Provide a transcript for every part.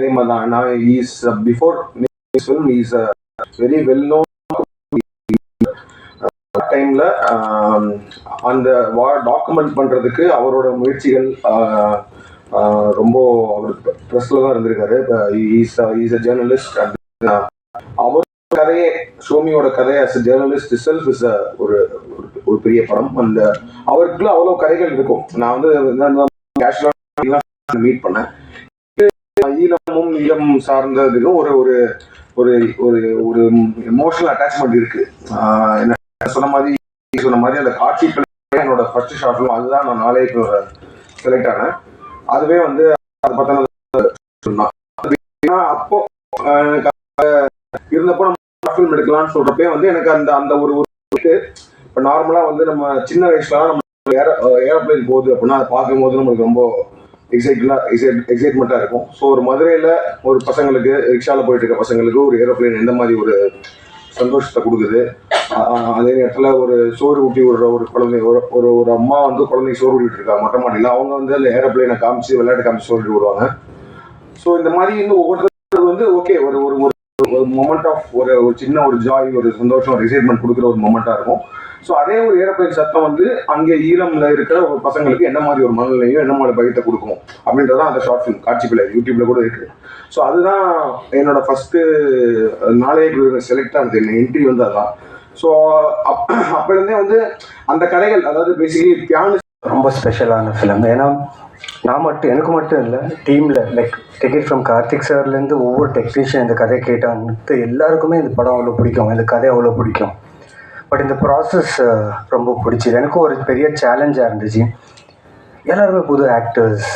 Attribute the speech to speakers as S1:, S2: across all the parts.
S1: அதே மாதிரி தான். நான் is before film is very well known டைம்ல. அந்த டாக்குமெண்ட் பண்றதுக்கு அவரோட முயற்சிகள் ரொம்ப அவருக்கு ப்ரெஸ்ல தான் இருந்திருக்காரு. Is a journalist. அவர் கதையே ஷோமியோட கதை as a journalist self is ஒரு ஒரு பெரிய படம். அந்த அவருக்குள்ள அவ்வளோ கதைகள் இருக்கும். நான் வந்து மீட் பண்ணேன். ஈழமும் ஈழம் சார்ந்ததுக்கும் ஒரு ஒரு ஒரு ஒரு ஒரு எமோஷனல் அட்டாச்மெண்ட் இருக்கு. என்ன சொன்ன மாதிரி அந்த காட்சி என்னோட ஃபர்ஸ்ட் ஷார்ட் ஃபிலிம். அதுதான் நான் நாளைக்கு செலக்ட் ஆனேன். அதுவே வந்து அதை பத்தின அப்போ இருந்தப்போ நம்ம ஃபிலிம் எடுக்கலாம்னு சொல்றப்பே வந்து எனக்கு அந்த அந்த ஒரு இப்போ நார்மலா வந்து நம்ம சின்ன வயசுல நம்ம ஏரோப்ளைன் போகுது அப்படின்னா அதை பார்க்கும் போது நம்மளுக்கு ரொம்ப எக்ஸைட்மெண்ட்டாக இருக்கும். ஸோ ஒரு மதுரையில் ஒரு பசங்களுக்கு ரிக்ஷாவில் போயிட்டு இருக்க பசங்களுக்கு ஒரு ஏரோப்ளைன் எந்த மாதிரி ஒரு சந்தோஷத்தை கொடுக்குது. அதே நேரத்தில் ஒரு சோறு ஊட்டி விடுற ஒரு குழந்தை, ஒரு ஒரு அம்மா வந்து குழந்தைக்கு சோறு ஊட்டிட்டு இருக்காங்க மொட்டை மாடியில். அவங்க வந்து அந்த ஏரோப்ளைனை காமிச்சு விளையாட்டு காமிச்சு சோறு விடுவாங்க. ஸோ இந்த மாதிரி வந்து ஒவ்வொருத்தரும் வந்து ஓகே ஒரு ஒரு ஒரு மொமெண்ட் ஆஃப் ஒரு சின்ன ஒரு ஜாய், ஒரு சந்தோஷம், ஒரு எக்ஸைட்மெண்ட் கொடுக்குற ஒரு மொமெண்ட்டாக இருக்கும். ஸோ அதே ஒரு ஏரோப்ளைன் சத்தம் வந்து அங்கே ஈழம்ல இருக்கிற ஒரு பசங்களுக்கு என்ன மாதிரி ஒரு மனநிலையும் என்ன மாதிரி பயத்தை கொடுக்கும் அப்படின்றதான் அந்த ஷார்ட் ஃபிலிம் காட்சி பிள்ளை யூடியூப்ல கூட இருக்கு. ஸோ அதுதான் என்னோட ஃபர்ஸ்ட் நாளைக்கு செலக்ட் ஆனது. என்ன என்ட்ரி வந்து அதுதான். ஸோ அப்போலேருந்தே வந்து அந்த கதைகள், அதாவது பேசிக்கலி பியானிஸ்ட்
S2: ரொம்ப ஸ்பெஷலான ஃபிலிம். ஏன்னா நான் மட்டும், எனக்கு மட்டும் இல்லை, டீமில் லைக் டிக்கெட் ஃப்ரம் கார்த்திக் சார்லேருந்து ஒவ்வொரு டெக்னீஷியன் இந்த கதையை கேட்டாங்க எல்லாருக்குமே இந்த படம் அவ்வளோ பிடிக்கும், இந்த கதை அவ்வளோ பிடிக்கும். பட் இந்த ப்ராசஸ் ரொம்ப பிடிச்சிது. எனக்கும் ஒரு பெரிய சேலஞ்சாக இருந்துச்சு. எல்லாருமே புது ஆக்டர்ஸ்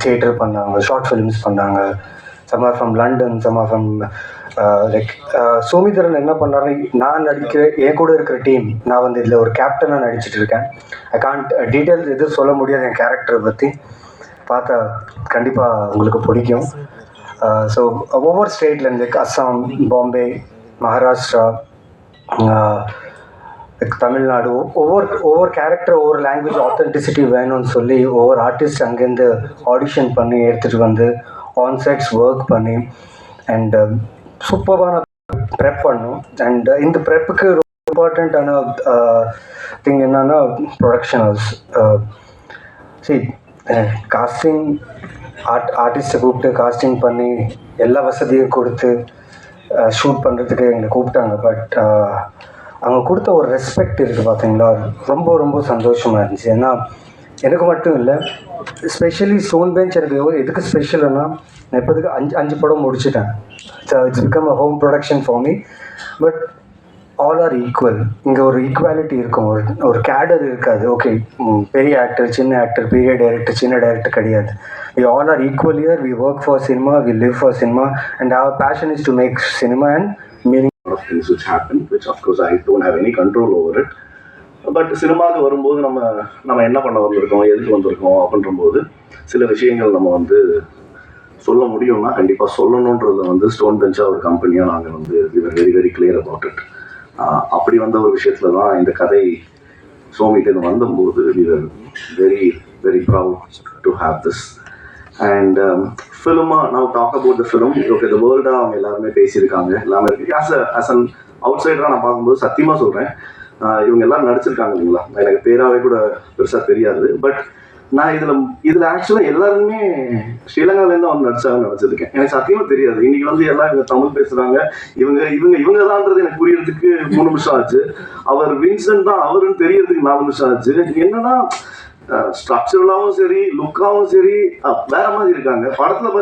S2: தியேட்டர் பண்ணாங்க, ஷார்ட் ஃபிலிம்ஸ் பண்ணாங்க. Some are from London, some are from like Somitharan என்ன பண்ணாருன்னு நான் நடிக்கிற என் கூட இருக்கிற டீம், நான் வந்து இதில் ஒரு கேப்டனாக நடிச்சிட்டு இருக்கேன். ஐ கான்ட் டீட்டெயில்ஸ் எதுவும் சொல்ல முடியாது என் கேரக்டரை பற்றி. பார்த்தா கண்டிப்பாக உங்களுக்கு பிடிக்கும். ஸோ ஒவ்வொரு ஸ்டேட்லேருந்து அஸ்ஸாம், பாம்பே, மகாராஷ்டிரா, தமிழ்நாடு, ஒவ்வொரு கேரக்டர் ஒவ்வொரு லாங்குவேஜ் ஆத்தென்டிசிட்டி வேணும்னு சொல்லி ஒவ்வொரு ஆர்டிஸ்ட் அங்கேருந்து ஆடிஷன் பண்ணி எடுத்துகிட்டு வந்து ஆன்சைட்ஸ் ஒர்க் பண்ணி அண்ட் சூப்பரான ப்ரெப் பண்ணோம். அண்ட் இந்த ப்ரெப்புக்கு ரொம்ப இம்பார்ட்டண்ட்டான திங் என்னன்னா ப்ரொடக்ஷன் ஹவுஸ். சரி, காஸ்டிங் ஆர்டிஸ்ட்டை கூப்பிட்டு காஸ்டிங் பண்ணி எல்லா வசதியும் கொடுத்து ஷூட் பண்ணுறதுக்கு எங்களை கூப்பிட்டாங்க. பட் அவங்க கொடுத்த ஒரு ரெஸ்பெக்ட் இருக்குது பார்த்தீங்களா, ரொம்ப ரொம்ப சந்தோஷமாக இருந்துச்சு. ஏன்னா எனக்கு மட்டும் இல்லை, ஸ்பெஷலி ஸ்டோன் பெஞ்ச் எனக்கு எதுக்கு ஸ்பெஷல்னா, நான் இப்போதுக்கு 5 படம் முடிச்சுட்டேன். It's become a home production for me. But all are equal. இங்கே ஒரு ஈக்குவாலிட்டி இருக்கும், ஒரு கேடர் இருக்காது. ஓகே, பெரிய ஆக்டர், சின்ன ஆக்டர், பெரிய டைரக்டர், சின்ன டைரக்டர் கிடையாது. We all are equal here. We work for cinema, we live for cinema, and our passion is to make cinema and meaning.
S3: Of things which happen, which of course I don't have any control over it. But சினிமாவுக்கு வரும்போது நம்ம என்ன பண்ண வந்திருக்கோம், எதுக்கு வந்திருக்கோம் அப்படின்றபோது சில விஷயங்கள் நம்ம வந்து சொல்ல முடியும்னா கண்டிப்பாக சொல்லணுன்றது வந்து ஸ்டோன் பெஞ்சாக ஒரு கம்பெனியாக நாங்கள் வந்து we were very very clear about it. அப்படி வந்த ஒரு விஷயத்தில் தான் இந்த கதை சோமிகிட்டேருந்து வந்தபோது we were very very proud to have this. And ஃபிலிமா now talk about the film. Okay, the world அவங்க எல்லாருமே பேசியிருக்காங்க, எல்லாமே இருக்குது. as an outsider நான் பார்க்கும்போது சத்தியமாக சொல்கிறேன், இவங்க எல்லாம் நடிச்சிருக்காங்க இல்லைங்களா, எனக்கு பேராகவே கூட பெருசாக தெரியாது. பட் நான் இதில் ஆக்சுவலாக எல்லாருமே ஸ்ரீலங்காலேருந்து அவங்க நடிச்சாங்கன்னு நினச்சிருக்கேன். எனக்கு சத்தியமாக தெரியாது. இன்னைக்கு வந்து எல்லாம் இவங்க தமிழ் பேசுகிறாங்க, இவங்க தான்ன்றது எனக்கு புரியறதுக்கு 3 நிமிஷம் ஆச்சு. அவர் வின்சென்ட் தான் அவருன்னு தெரியறதுக்கு 4 நிமிஷம் ஆச்சு. என்னன்னா ஸ்ட்ரக்சரலாகவும் சரி, லுக்காகவும் சரி வேற மாதிரி இருக்காங்க. படத்தில்